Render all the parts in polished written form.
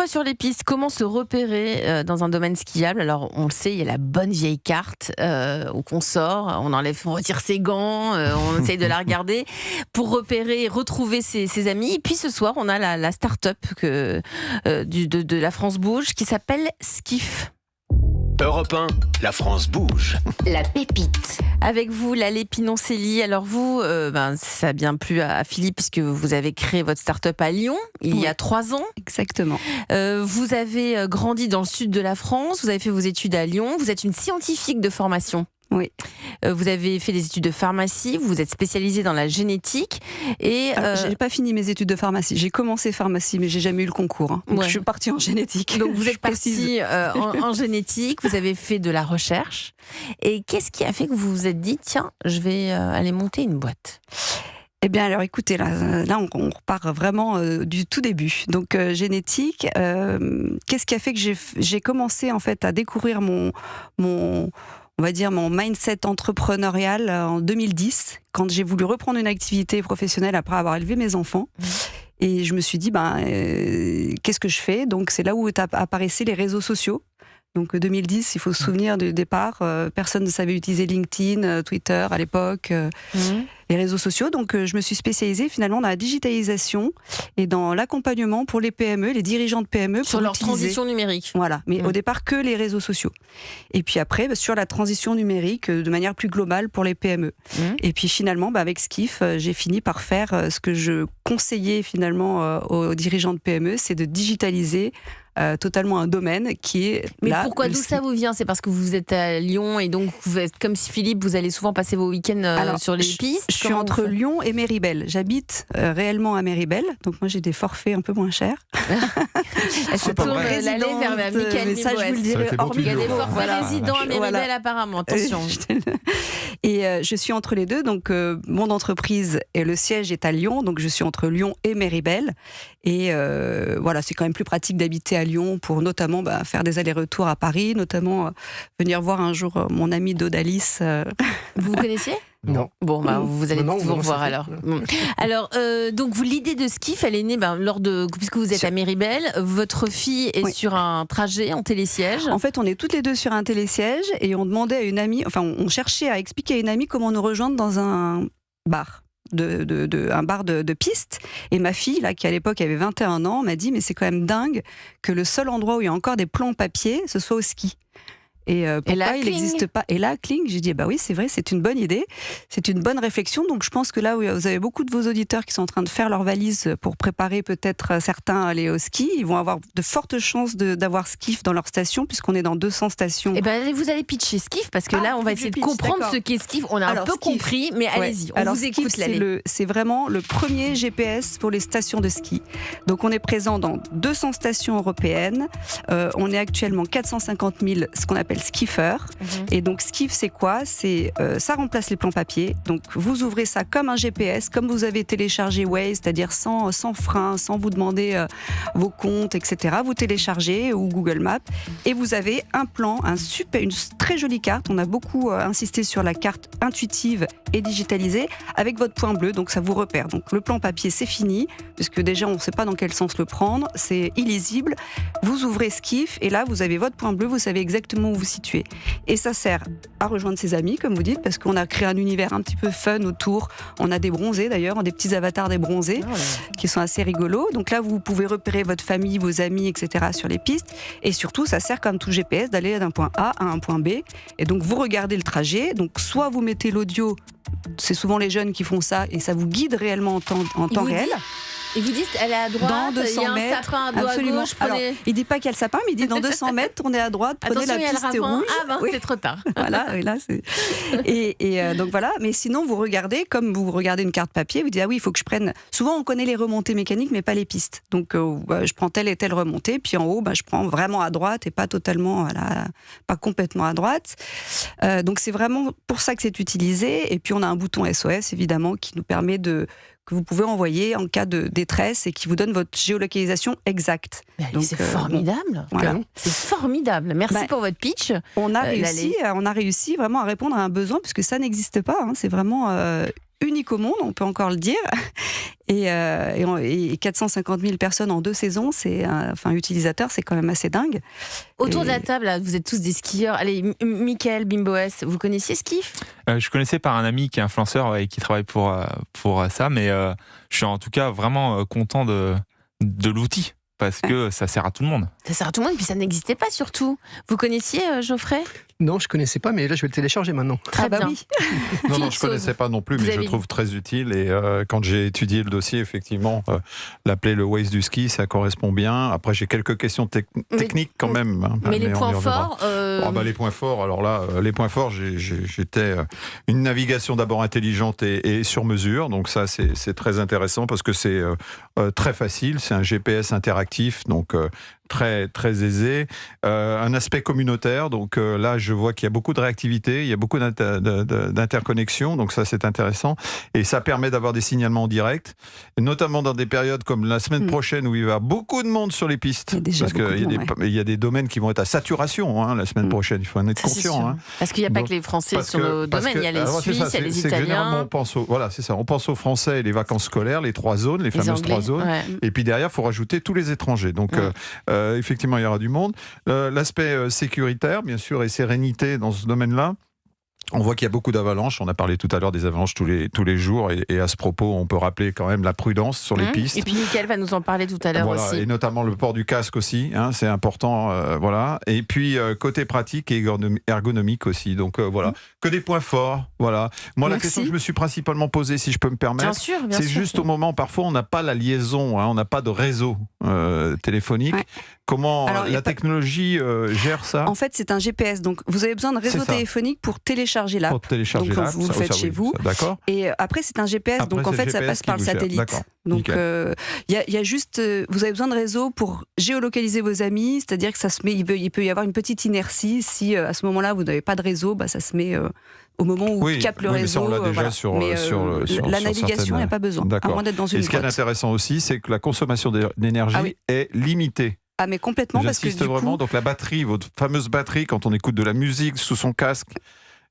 sur les pistes, comment se repérer dans un domaine skiable? Alors, on le sait, il y a la bonne vieille carte où qu'on sort, on retire ses gants, on essaye de la regarder pour repérer et retrouver ses amis. Et puis ce soir, on a la start-up de La France Bouge qui s'appelle Skiff. Europe 1, la France bouge. La pépite. Avec vous, Lalé Pinonceli. Alors vous, ça a bien plu à Philippe puisque vous avez créé votre start-up à Lyon il y a 3 ans. Exactement. Vous avez grandi dans le sud de la France, vous avez fait vos études à Lyon, vous êtes une scientifique de formation. Oui. Vous avez fait des études de pharmacie, vous êtes spécialisée dans la génétique et j'ai pas fini mes études de pharmacie. J'ai commencé pharmacie, mais j'ai jamais eu le concours. Hein. Donc je suis partie en génétique. Donc vous êtes partie en génétique, vous avez fait de la recherche. Et qu'est-ce qui a fait que vous vous êtes dit tiens, je vais aller monter une boîte? Eh bien, alors écoutez, là on repart vraiment du tout début. Donc génétique, qu'est-ce qui a fait que j'ai commencé en fait à découvrir mon mindset entrepreneurial en 2010, quand j'ai voulu reprendre une activité professionnelle après avoir élevé mes enfants. Et je me suis dit, qu'est-ce que je fais? Donc c'est là où apparaissaient les réseaux sociaux. Donc 2010, il faut se souvenir du départ, personne ne savait utiliser LinkedIn, Twitter à l'époque, les réseaux sociaux. Donc je me suis spécialisée finalement dans la digitalisation et dans l'accompagnement pour les PME, les dirigeants de PME. Sur leur transition numérique. Voilà, mais au départ que les réseaux sociaux. Et puis après, sur la transition numérique de manière plus globale pour les PME. Et puis finalement, avec Skiff, j'ai fini par faire ce que je conseillais finalement aux dirigeants de PME, c'est de digitaliser totalement un domaine qui est. Mais pourquoi, d'où ça vous vient? C'est parce que vous êtes à Lyon et donc vous êtes comme si Philippe, vous allez souvent passer vos week-ends sur les pistes. Je suis entre Lyon et Méribel. J'habite réellement à Méribel, donc moi j'ai des forfaits un peu moins chers. Elle se tourne l'aller vers Michael ça, je vous le dirai hors Il y a des forfaits résidents à Méribel apparemment, attention. Et je suis entre les deux, donc mon entreprise et le siège est à Lyon, donc je suis entre Lyon et Méribel. Et voilà, c'est quand même plus pratique d'habiter à Lyon pour notamment faire des allers-retours à Paris, notamment venir voir un jour mon ami Dodalis. Vous connaissiez? Non. Bon, vous allez vous revoir alors. Alors, donc l'idée de Skiff, elle est née puisque vous êtes à Méribel, votre fille est sur un trajet en télésiège. En fait, on est toutes les deux sur un télésiège et on demandait à une amie, on cherchait à expliquer à une amie comment nous rejoindre dans un bar. Un bar de piste, et ma fille là, qui à l'époque avait 21 ans, m'a dit mais c'est quand même dingue que le seul endroit où il y a encore des plans papier ce soit au ski. Et pourquoi il n'existe pas? Et là, cling, j'ai dit, oui, c'est vrai, c'est une bonne idée, c'est une bonne réflexion. Donc je pense que là où vous avez beaucoup de vos auditeurs qui sont en train de faire leurs valises pour préparer peut-être certains à aller au ski, ils vont avoir de fortes chances d'avoir Skiff dans leur station, puisqu'on est dans 200 stations. Et vous allez pitcher Skiff, parce que là, on va essayer de comprendre ce qu'est Skiff. On a un peu compris, mais allez-y, on vous écoute. C'est vraiment le premier GPS pour les stations de ski. Donc on est présent dans 200 stations européennes. On est actuellement 450 000, ce qu'on appelle skiffeurs. Et donc Skiff, c'est quoi? Ça remplace les plans papier. Donc vous ouvrez ça comme un GPS, comme vous avez téléchargé Waze, c'est-à-dire sans frein, sans vous demander vos comptes, etc. Vous téléchargez ou Google Maps et vous avez un plan, une très jolie carte. On a beaucoup insisté sur la carte intuitive et digitalisée avec votre point bleu, donc ça vous repère. Donc le plan papier, c'est fini, puisque déjà on ne sait pas dans quel sens le prendre, c'est illisible. Vous ouvrez Skiff et là vous avez votre point bleu, vous savez exactement où vous situez. Et ça sert à rejoindre ses amis, comme vous dites, parce qu'on a créé un univers un petit peu fun autour. On a des bronzés d'ailleurs, des petits avatars des bronzés qui sont assez rigolos. Donc là, vous pouvez repérer votre famille, vos amis, etc. sur les pistes. Et surtout, ça sert comme tout GPS d'aller d'un point A à un point B. Et donc vous regardez le trajet. Donc soit vous mettez l'audio, c'est souvent les jeunes qui font ça, et ça vous guide réellement en temps réel. Et vous dites, elle est à droite, dans 200 il y a un mètres, sapin à gauche, prenez... Alors, il dit pas qu'il y a le sapin, mais il dit dans 200 mètres, tournez à droite, prenez attention, la piste rouge. C'est trop tard. Voilà, et là, c'est... Et donc voilà, mais sinon, vous regardez, comme vous regardez une carte papier, vous dites, il faut que je prenne... Souvent, on connaît les remontées mécaniques, mais pas les pistes. Donc, je prends telle et telle remontée, puis en haut, je prends vraiment à droite et pas totalement, pas complètement à droite. Donc, c'est vraiment pour ça que c'est utilisé. Et puis, on a un bouton SOS, évidemment, qui nous permet que vous pouvez envoyer en cas de détresse et qui vous donne votre géolocalisation exacte. Donc, c'est formidable. Voilà. C'est formidable. Merci pour votre pitch. On a réussi vraiment à répondre à un besoin, puisque ça n'existe pas. C'est vraiment unique au monde, on peut encore le dire. Et 450 000 personnes en 2 saisons, utilisateurs, c'est quand même assez dingue. Autour de la table, là, vous êtes tous des skieurs. Allez, Mickaël Bimboès, vous connaissiez Skiff ? Je connaissais par un ami qui est influenceur et qui travaille pour ça, mais je suis en tout cas vraiment content de l'outil. Parce que ça sert à tout le monde. Ça sert à tout le monde, et puis ça n'existait pas surtout. Vous connaissiez Geoffrey ? Non, je ne connaissais pas, mais là je vais le télécharger maintenant. Très bien. Oui. Non, je ne connaissais pas non plus, mais je le trouve très utile. Et quand j'ai étudié le dossier, effectivement, l'appeler le Waze du ski, ça correspond bien. Après, j'ai quelques questions techniques quand même. Mais les points forts les points forts, alors là, les points forts, j'étais une navigation d'abord intelligente et sur mesure. Donc ça, c'est très intéressant parce que c'est très facile. C'est un GPS interactif, donc très, très aisé. Un aspect communautaire, donc là, je vois qu'il y a beaucoup de réactivité, il y a beaucoup d'interconnexions, donc ça, c'est intéressant. Et ça permet d'avoir des signalements en direct, et notamment dans des périodes comme la semaine prochaine où il va y avoir beaucoup de monde sur les pistes. Parce qu'il y a des domaines qui vont être à saturation la semaine prochaine, il faut en être conscient. Parce qu'il n'y a pas que les Français sur nos domaines, il y a les Suisses, il y a les Italiens. Généralement, on pense aux Français et les vacances scolaires, les 3 zones, les fameuses 3 zones. Ouais. Et puis derrière, il faut rajouter tous les étrangers. Donc, effectivement, il y aura du monde. L'aspect sécuritaire, bien sûr, et sérénité dans ce domaine-là. On voit qu'il y a beaucoup d'avalanches. On a parlé tout à l'heure des avalanches tous les jours. Et à ce propos, on peut rappeler quand même la prudence sur les pistes. Et puis Mickaël va nous en parler tout à l'heure aussi. Et notamment le port du casque aussi. C'est important. Et puis, côté pratique et ergonomique aussi. Donc, voilà. Que des points forts. Voilà. Moi, la question que je me suis principalement posée, si je peux me permettre, c'est juste au moment, parfois, on n'a pas la liaison. On n'a pas de réseau téléphonique. Ouais. Comment la technologie gère ça ? En fait, c'est un GPS. Donc, vous avez besoin de réseau téléphonique pour télécharger l'app. Donc, vous le faites chez vous. D'accord. Et après, c'est un GPS. Donc, en fait, ça passe par le satellite. Donc, il y a juste... vous avez besoin de réseau pour géolocaliser vos amis. C'est-à-dire que il peut y avoir une petite inertie. Si, à ce moment-là, vous n'avez pas de réseau, ça se met... au moment où on capte le réseau. Mais ça, on l'a déjà sur la navigation, il n'y a pas besoin. À moins d'être dans une grotte. Et ce qui est intéressant aussi, c'est que la consommation d'énergie est limitée. Ah, mais complètement, parce que du vraiment, donc la batterie, votre fameuse batterie, quand on écoute de la musique sous son casque,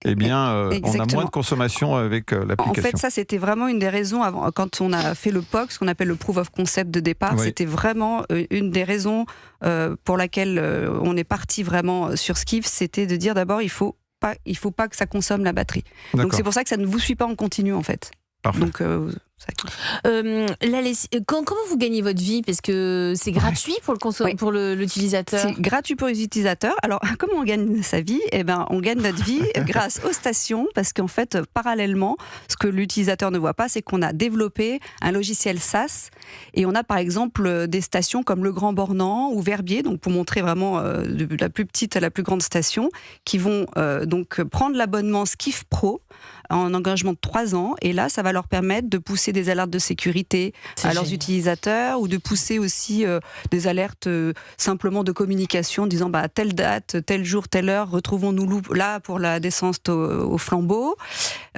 on a moins de consommation avec l'application. En fait, ça, c'était vraiment une des raisons, quand on a fait le POC, ce qu'on appelle le Proof of Concept de départ, c'était vraiment une des raisons pour laquelle on est parti vraiment sur Skiff, c'était de dire d'abord, il faut pas que ça consomme la batterie. Donc c'est pour ça que ça ne vous suit pas en continu, en fait. Parfait. Donc, comment vous gagnez votre vie ? Parce que c'est gratuit pour l'utilisateur. C'est gratuit pour les utilisateurs. Alors, comment on gagne sa vie ? On gagne notre vie grâce aux stations, parce qu'en fait, parallèlement, ce que l'utilisateur ne voit pas, c'est qu'on a développé un logiciel SaaS, et on a par exemple des stations comme Le Grand Bornand ou Verbier, donc pour montrer vraiment de la plus petite à la plus grande station, qui vont donc prendre l'abonnement Skiff Pro en engagement de 3 ans, et là, ça va leur permettre de pousser des alertes de sécurité à leurs utilisateurs, ou de pousser aussi des alertes simplement de communication, disant telle date, tel jour, telle heure, retrouvons-nous là pour la descente au flambeau.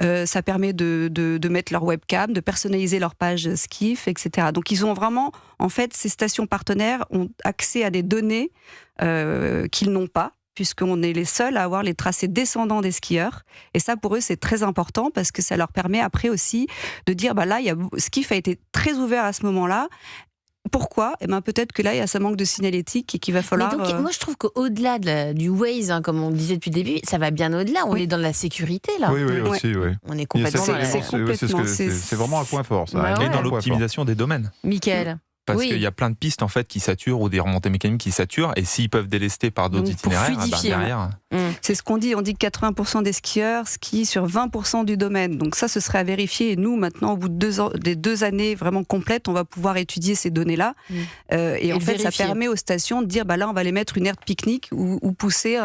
Ça permet de mettre leur webcam, de personnaliser leur page Skiff, etc. Donc ils ont vraiment, en fait, ces stations partenaires ont accès à des données qu'ils n'ont pas, puisqu'on est les seuls à avoir les tracés descendants des skieurs. Et ça, pour eux, c'est très important, parce que ça leur permet après aussi de dire, là, Skiff a été très ouvert à ce moment-là. Pourquoi ? Peut-être que là, il y a ça manque de signalétique et qu'il va falloir... Mais donc, moi, je trouve qu'au-delà du Waze, comme on disait depuis le début, ça va bien au-delà. On est dans la sécurité, là. Oui, aussi, oui. On est complètement dans la... C'est vraiment un point fort, ça. Et dans l'optimisation des domaines. Mickaël. Parce qu'il y a plein de pistes en fait qui saturent, ou des remontées mécaniques qui saturent, et s'ils peuvent délester par d'autres itinéraires, derrière... C'est ce qu'on dit, on dit que 80% des skieurs skient sur 20% du domaine. Donc ça, ce serait à vérifier. Et nous, maintenant, au bout de des 2 années vraiment complètes, on va pouvoir étudier ces données-là. Et en fait, ça permet aux stations de dire, là, on va aller mettre une aire de pique-nique, ou pousser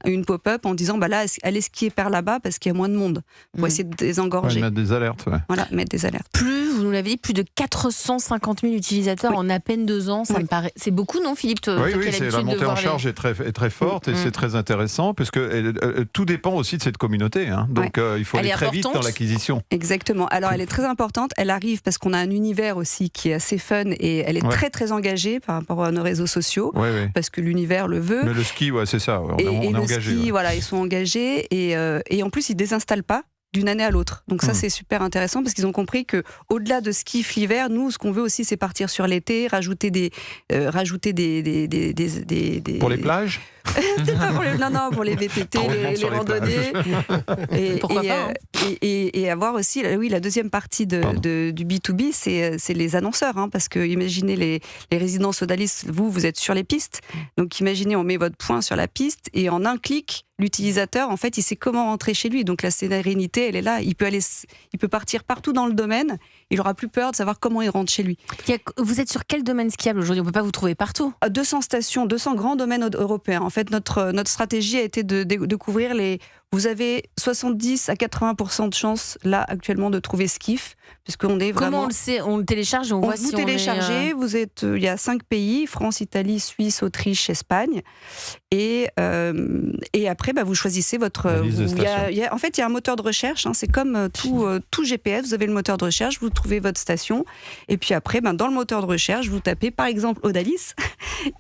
une pop-up en disant, là, allez skier par là-bas parce qu'il y a moins de monde. Pour essayer de désengorger. Mettre des alertes, Voilà, mettre des alertes. Vous nous l'avez dit, plus de 450 000 utilisateurs en à peine 2 ans. Ça me paraît... C'est beaucoup, non, Philippe ? Oui, la montée en charge est très forte, et c'est très intéressant, parce que tout dépend aussi de cette communauté. Donc il faut aller très vite dans l'acquisition. Exactement. Alors elle est très importante. Elle arrive parce qu'on a un univers aussi qui est assez fun, et elle est très très engagée par rapport à nos réseaux sociaux, parce que l'univers le veut. Mais le ski, c'est ça. On est le engagé. Ski, ils sont engagés, et en plus ils désinstallent pas. d'une année à l'autre. Donc ça, Mmh. c'est super intéressant parce qu'ils ont compris que au-delà de skiff l'hiver, nous, ce qu'on veut aussi, c'est partir sur l'été, rajouter des Pour les plages Peut-être pas pour les... Non, pour les VTT, Trop de monde les sur les randonnées. Pourquoi pas, hein. Et avoir aussi, oui, la deuxième partie du B2B, c'est les annonceurs. Hein, parce que imaginez les résidences Odalis, vous êtes sur les pistes. Donc imaginez, on met votre point sur la piste et en un clic, l'utilisateur, en fait, il sait comment rentrer chez lui. Donc la sérénité, elle est là. Il peut partir partout dans le domaine. Il n'aura plus peur de savoir comment il rentre chez lui. Vous êtes sur quel domaine skiable aujourd'hui? On ne peut pas vous trouver partout. 200 stations, 200 grands domaines européens. En fait, notre stratégie a été de couvrir les... Vous avez 70 à 80% de chances, là, actuellement, de trouver Skiff, puisqu'on est vraiment... Comment on le sait? On le télécharge et on voit si vous téléchargez, vous êtes... Il y a 5 pays, France, Italie, Suisse, Autriche, Espagne. Et après, vous choisissez votre... La liste des stations. En fait, il y a un moteur de recherche. Hein, c'est comme tout GPS. Vous avez le moteur de recherche, vous trouvez votre station. Et puis après, dans le moteur de recherche, vous tapez, par exemple, Odalis.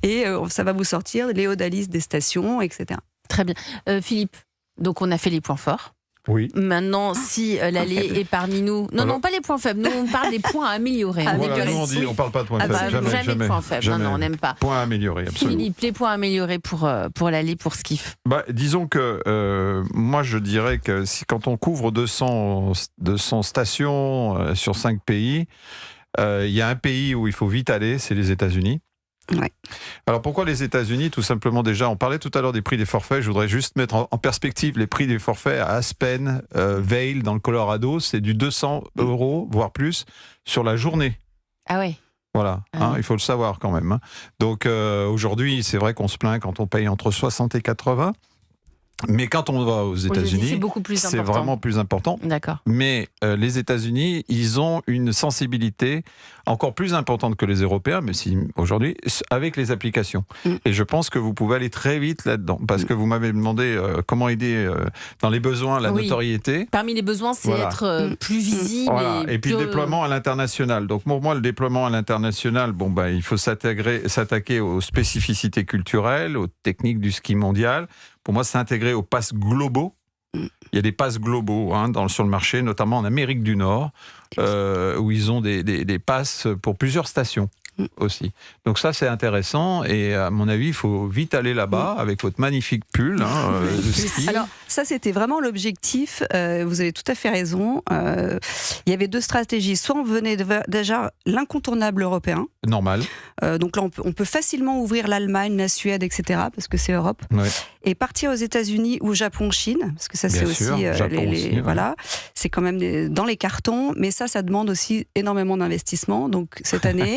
Et ça va vous sortir les Odalis des stations, etc. Très bien. Philippe, donc on a fait les points forts. Oui. Maintenant, si l'allée est parmi nous... Non, Voilà. non, pas les points faibles. Nous, on parle des points à améliorer. Voilà, nous on parle pas de points Ah bah, faibles. jamais de points faibles. Non, on n'aime pas. Points améliorés, absolument. Philippe, les points améliorés pour l'allée, pour Skiff. Disons que moi je dirais que quand on couvre 200 stations sur 5 pays, il y a un pays où il faut vite aller, c'est les États-Unis. Ouais. Alors pourquoi les États-Unis? Tout simplement, déjà, on parlait tout à l'heure des prix des forfaits. Je voudrais juste mettre en perspective les prix des forfaits à Aspen, Vail, dans le Colorado. C'est du 200 €, voire plus, sur la journée. Ah ouais. Voilà, Ah oui. il faut le savoir quand même. Donc aujourd'hui, c'est vrai qu'on se plaint quand on paye entre 60 et 80. Mais quand on va aux C'est États-Unis, beaucoup plus c'est important. vraiment plus important. D'accord. Mais les États-Unis, ils ont une sensibilité encore plus importante que les Européens, mais si aujourd'hui, avec les applications. Et je pense que vous pouvez aller très vite là-dedans, parce que vous m'avez demandé comment aider dans les besoins, la Oui. notoriété. Parmi les besoins, c'est Voilà. être plus visible. Voilà. Et puis plus, le déploiement à l'international. Donc pour moi, le déploiement à l'international, il faut s'attaquer aux spécificités culturelles, aux techniques du ski mondial. Pour moi, c'est intégré aux passes globaux. Il y a des passes globaux sur le marché, notamment en Amérique du Nord, où ils ont des passes pour plusieurs stations aussi. Donc ça, c'est intéressant. Et à mon avis, il faut vite aller là-bas avec votre magnifique pull de ski. Alors, ça, c'était vraiment l'objectif. Vous avez tout à fait raison. Il y avait 2 stratégies. Soit on venait déjà l'incontournable européen. Normal. Donc là, on peut facilement ouvrir l'Allemagne, la Suède, etc., parce que c'est Europe. Ouais. Et partir aux États-Unis ou Japon, Chine, parce que ça, Bien c'est sûr, aussi, Japon aussi, ouais. voilà, c'est quand même dans les cartons. Mais ça demande aussi énormément d'investissement. Donc cette année,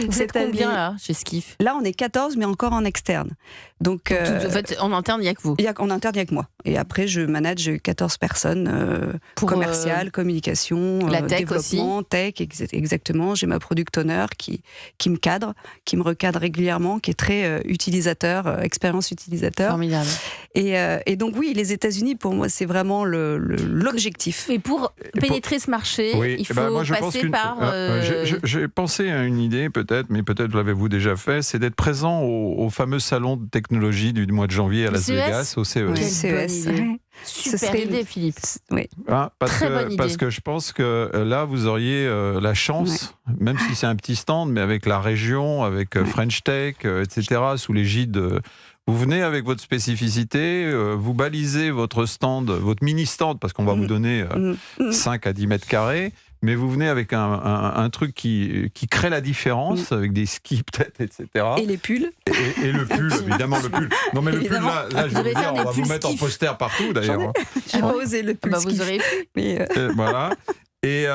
Vous êtes combien là, chez Skiff? là, on est 14, mais encore en externe. Donc, En fait, en interne, il n'y a que vous. en interne, il n'y a que moi. Et après, je manage 14 personnes Pour, commerciales, communication, la tech développement, tech, exactement. J'ai ma product owner qui me cadre, qui me recadre régulièrement, qui est très utilisateur, expérience utilisateur. Formidable. Et donc oui, les États-Unis, pour moi, c'est vraiment l'objectif. Et pour pénétrer ce marché, il faut moi, je pense passer par... J'ai pensé à une idée, peut-être, mais peut-être l'avez-vous déjà fait, c'est d'être présent au fameux salon de technologie du mois de janvier à Las CES? Vegas, au CES. Ouais, Quelle CES. bonne idée. Ouais. Super Ce serait idée, Philippe. Oui. Très bonne idée. Parce que je pense que là, vous auriez la chance, même si c'est un petit stand, mais avec la région, avec French Tech, etc., sous l'égide... Vous venez avec votre spécificité, vous balisez votre stand, votre mini-stand, parce qu'on va vous donner 5 à 10 mètres carrés, mais vous venez avec un truc qui crée la différence, avec des skis peut-être, etc. Et les pulls. Et le pull, évidemment, le pull. Non, mais le pull, là, je Vous vais allez vous faire dire, on des va vous pulls mettre en skiff. poster partout, d'ailleurs. J'ai pas osé le pull. Vous skiff. aurez pu. Mais, Voilà. Et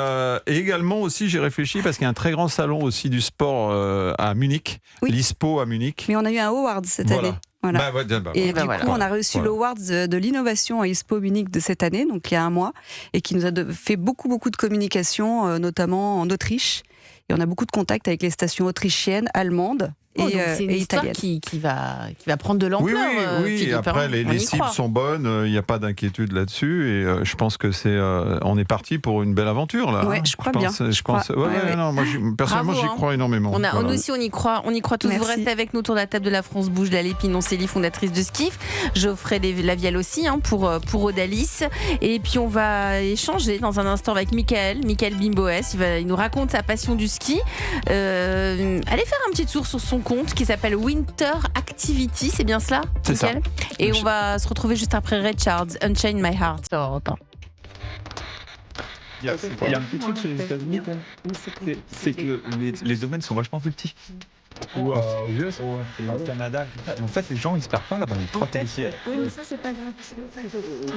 également aussi, j'ai réfléchi, parce qu'il y a un très grand salon aussi du sport à Munich, Oui. l'ISPO à Munich. mais on a eu un award cette année. Voilà. Et du coup, on a reçu l'award de l'innovation à ISPO Munich de cette année, donc il y a un mois, et qui nous a fait beaucoup de communication, notamment en Autriche. Et on a beaucoup de contacts avec les stations autrichiennes, allemandes Donc c'est une et histoire italienne. qui va prendre de l'ampleur. Oui, Philippe, après hein. les On y cibles croit. sont bonnes, il n'y a pas d'inquiétude là-dessus et je pense que on est parti pour une belle aventure là. Ouais, je crois bien. Je pense, non, moi, personnellement, Bravo, j'y crois énormément. Nous Voilà. aussi, on y croit tous. Merci. Vous restez avec nous autour de la table de la France Bouge, Lalie Pinon-Célie, fondatrice de Skiff. Geoffrey Lavielle aussi, pour Odalis. Et puis, on va échanger dans un instant avec Michael Bimboès. Il nous raconte sa passion du ski. Allez faire un petit tour sur son compte qui s'appelle Winter Activity, c'est bien cela, C'est ça. Michael ? Et on va se retrouver juste après Ray Charles, Unchain My Heart. Il y a un petit truc sur les États-Unis, c'est que les domaines sont vachement plus petits. Ou au Canada. En fait, les gens ils se perdent pas là-bas. Les 3 policiers. Oui, mais ça, c'est pas grave.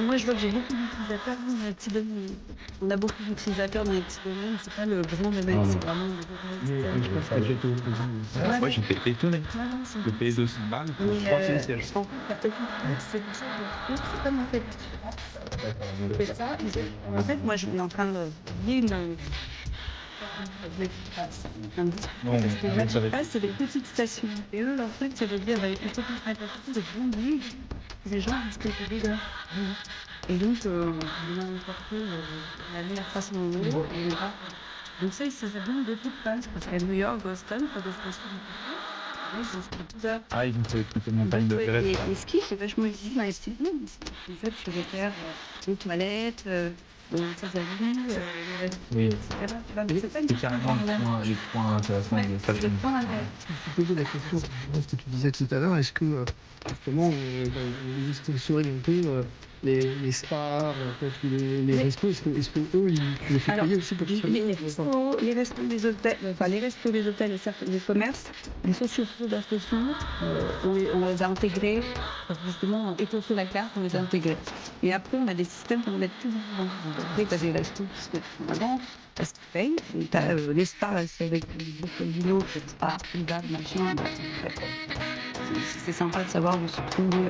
Moi, je vois que j'ai beaucoup d'utilisateurs dans les petits domaines. On a beaucoup d'utilisateurs dans les petits domaines. C'est pas le grand domaine, c'est vraiment le domaine. Moi, j'étais étonné. Le pays de Simbal, 3 policiers. C'est pour ça que c'est comme on fait. On fait ça. En fait, moi, je suis en train de lier une. Non, Parce que là, c'est des petites stations. Et eux, leur truc, ça veut dire avec une petite répartition de grandes villes, les gens restent des là. Et donc, on a importé la meilleure façon de rouler. Donc ça fait vraiment de toutes places. Parce qu'à New York, Boston, pas de stations. Ah, ils vont faire une montagne de Everest. Et les skis, c'est vachement utile dans les styles. En fait, je vais faire des toilettes, ça Oui. c'est pas une C'est carrément les points intéressants de c'est fashion. pas un Je posais la question, ce que tu disais tout à l'heure, est-ce que justement vous sponsorez un peu les spas, peut-être les restos, est-ce que eux, tu les fais payer aussi pour qu'ils soient les restos des hôtels, enfin les restos des hôtels et certes des commerces, les sociétés d'association, on les a intégrés, justement, étoffer la carte, on les a intégrés. Et après, on a des systèmes pour mettre tout en place. Tu as des restos qui se mettent avant, parce qu'ils payent, et tu as les spas, c'est avec beaucoup de vidéos, spas, privat, machin, c'est sympa de savoir où se trouver.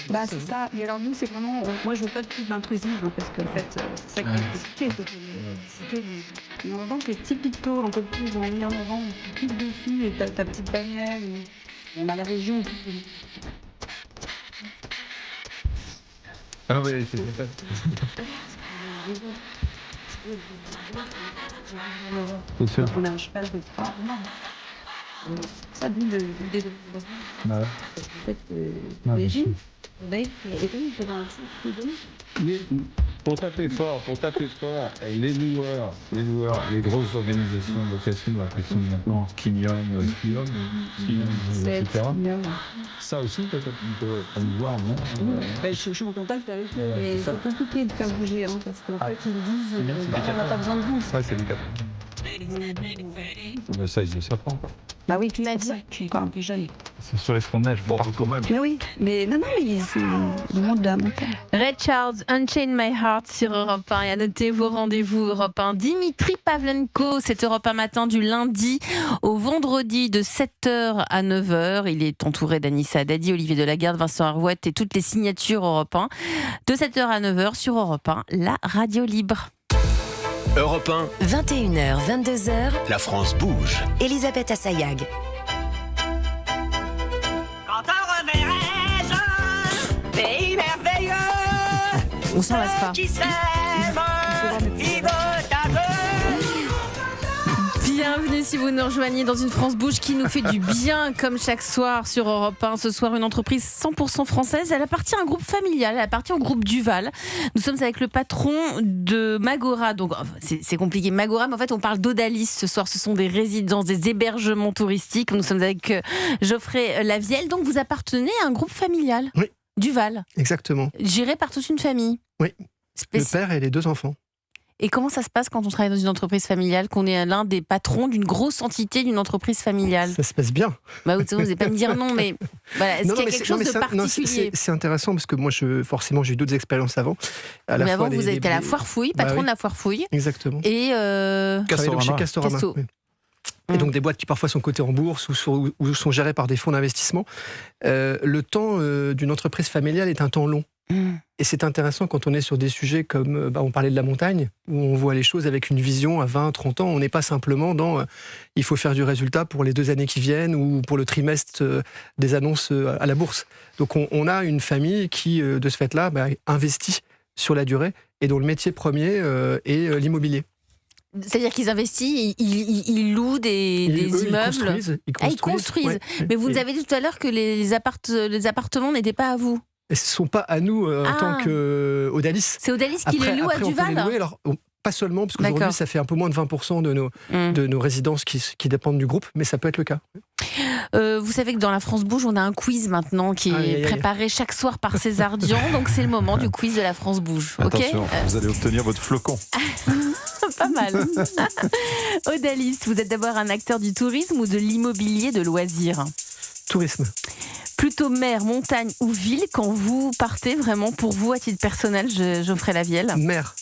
Bah c'est ça, et alors nous c'est vraiment, moi je veux pas de pub intrusive hein, parce qu'en fait c'est ça qui est compliqué, mais en même temps que les petits pictos un peu plus on mis en avant, on clique dessus et t'as ta petite bannière, on a la région. Ah oui, c'est ça. C'est sûr. On a un cheval de 3 ça dit le Ouais. en fait l'origine, et puis c'est dans le site. Pour taper fort, les loueurs, les grosses organisations de location, maintenant Kinion, etc. Ça aussi, peut-être qu'on peut nous voir, non Je suis en contact avec eux, mais c'est compliqué de faire bouger, hein, parce qu'en fait, ils me disent qu'on n'a pas besoin de vous. Ouais, c'est délicat. Mais ça, ils ne savent pas. Bah oui, tu l'as dit, je suis encore un peu jeune. C'est sur les fronts de neige. Bon, quand même. Mais oui, mais non, mais c'est le monde de la montagne. Ray Charles, Unchain My Heart sur Europe 1. Et à noter vos rendez-vous Europe 1. Dimitri Pavlenko, c'est Europe 1 matin du lundi au vendredi de 7h à 9h. Il est entouré d'Anissa Dadi, Olivier Delagarde, Vincent Arouette et toutes les signatures Europe 1. De 7h à 9h sur Europe 1, la radio libre. Europe 1, 21h, 22h, la France bouge. Elisabeth Assayag. Quand on reverrai-je, pays merveilleux, On s'en lasse pas. qui s'aiment, vivent à deux. Bienvenue si vous nous rejoignez dans une France Bouge qui nous fait du bien comme chaque soir sur Europe 1. Ce soir, une entreprise 100% française. Elle appartient à un groupe familial, elle appartient au groupe Duval. Nous sommes avec le patron de Magora. Donc c'est compliqué Magora, mais en fait on parle d'Odalis ce soir. Ce sont des résidences, des hébergements touristiques. Nous sommes avec Geoffrey Lavielle. Donc vous appartenez à un groupe familial. Oui. Duval, Exactement. géré par toute une famille. Oui. Le Spéci- père et les 2 enfants. Et comment ça se passe quand on travaille dans une entreprise familiale, qu'on est l'un des patrons d'une grosse entité d'une entreprise familiale? Ça se passe bien. Bah, vous n'allez pas me dire non, mais voilà, est-ce Non, qu'il y a mais quelque c'est- non, chose mais de ça- non, particulier? c'est intéressant parce que moi, forcément, j'ai eu d'autres expériences avant. À la Mais fois avant, vous êtes à la Foire Fouille, Bah patron oui. de la Foire Fouille. Exactement. Et Je travaillais donc chez Castorama. Casto. Oui. Et donc des boîtes qui parfois sont cotées en bourse ou sont gérées par des fonds d'investissement. Le temps d'une entreprise familiale est un temps long. Et c'est intéressant quand on est sur des sujets comme, on parlait de la montagne, où on voit les choses avec une vision à 20, 30 ans. On n'est pas simplement dans il faut faire du résultat pour les 2 années qui viennent ou pour le trimestre des annonces à la bourse. Donc on a une famille qui, de ce fait-là, investit sur la durée et dont le métier premier est l'immobilier. C'est-à-dire qu'ils investissent, ils louent des immeubles. Ils construisent. Ouais. Mais vous nous avez dit tout à l'heure que les appartements n'étaient pas à vous. Et ce ne sont pas à nous en tant qu'Odalis. C'est Odalis qui les loue à Duval. Alors, pas seulement, parce qu'aujourd'hui, ça fait un peu moins de 20% de nos résidences qui dépendent du groupe, mais ça peut être le cas. Vous savez que dans la France Bouge, on a un quiz maintenant qui est préparé chaque soir par César Dian. Donc c'est le moment du quiz de la France Bouge. Attention, vous allez obtenir votre flocon. Pas mal. Odalis, vous êtes d'abord un acteur du tourisme ou de l'immobilier de loisirs? Tourisme. Plutôt mer, montagne ou ville quand vous partez vraiment pour vous à titre personnel, Geoffrey Lavielle? Mer.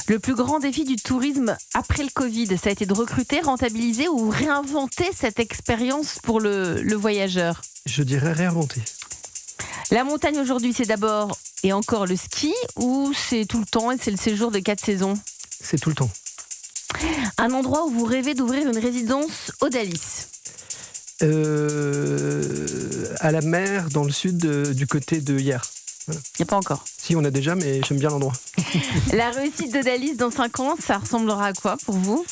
Le plus grand défi du tourisme après le Covid, ça a été de recruter, rentabiliser ou réinventer cette expérience pour le voyageur? Je dirais réinventer. La montagne aujourd'hui, c'est d'abord et encore le ski ou c'est tout le temps et c'est le séjour de 4 saisons? C'est tout le temps. Un endroit où vous rêvez d'ouvrir une résidence Odalis? À la mer, dans le sud, du côté de Hyères. Voilà. Il n'y a pas encore. Si, on a déjà, mais j'aime bien l'endroit. La réussite d'Odalis dans 5 ans, ça ressemblera à quoi pour vous?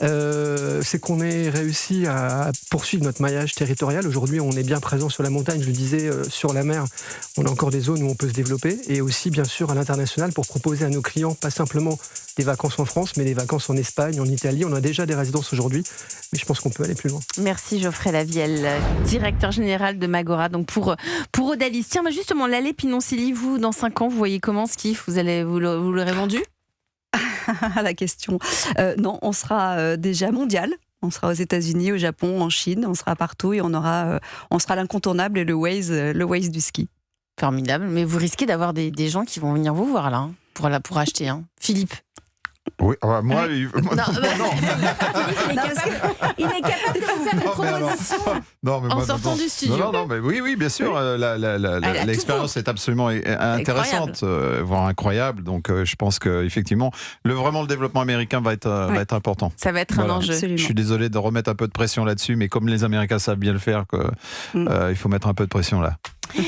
C'est qu'on ait réussi à poursuivre notre maillage territorial. Aujourd'hui, on est bien présent sur la montagne, je le disais, sur la mer. On a encore des zones où on peut se développer. Et aussi, bien sûr, à l'international, pour proposer à nos clients, pas simplement des vacances en France, mais des vacances en Espagne, en Italie. On a déjà des résidences aujourd'hui, mais je pense qu'on peut aller plus loin. Merci Geoffrey Lavielle, directeur général de Magora. Donc pour Odalis. Tiens, mais justement, l'allée Pinoncilly, vous, dans 5 ans, vous voyez comment ce kiff? Vous l'aurez vendu? La question. Non, on sera déjà mondial. On sera aux États-Unis, au Japon, en Chine. On sera partout et on sera l'incontournable et le Waze du ski. Formidable. Mais vous risquez d'avoir des gens qui vont venir vous voir là, pour acheter. Hein. Philippe. Oui, moi, non. Il est capable de faire une proposition en sortant du studio. Non, mais oui, bien sûr. L'expérience est absolument intéressante, voire incroyable. Donc, je pense qu'effectivement, vraiment, le développement américain va être important. Ça va être un enjeu. Absolument. Je suis désolé de remettre un peu de pression là-dessus, mais comme les Américains savent bien le faire, il faut mettre un peu de pression là.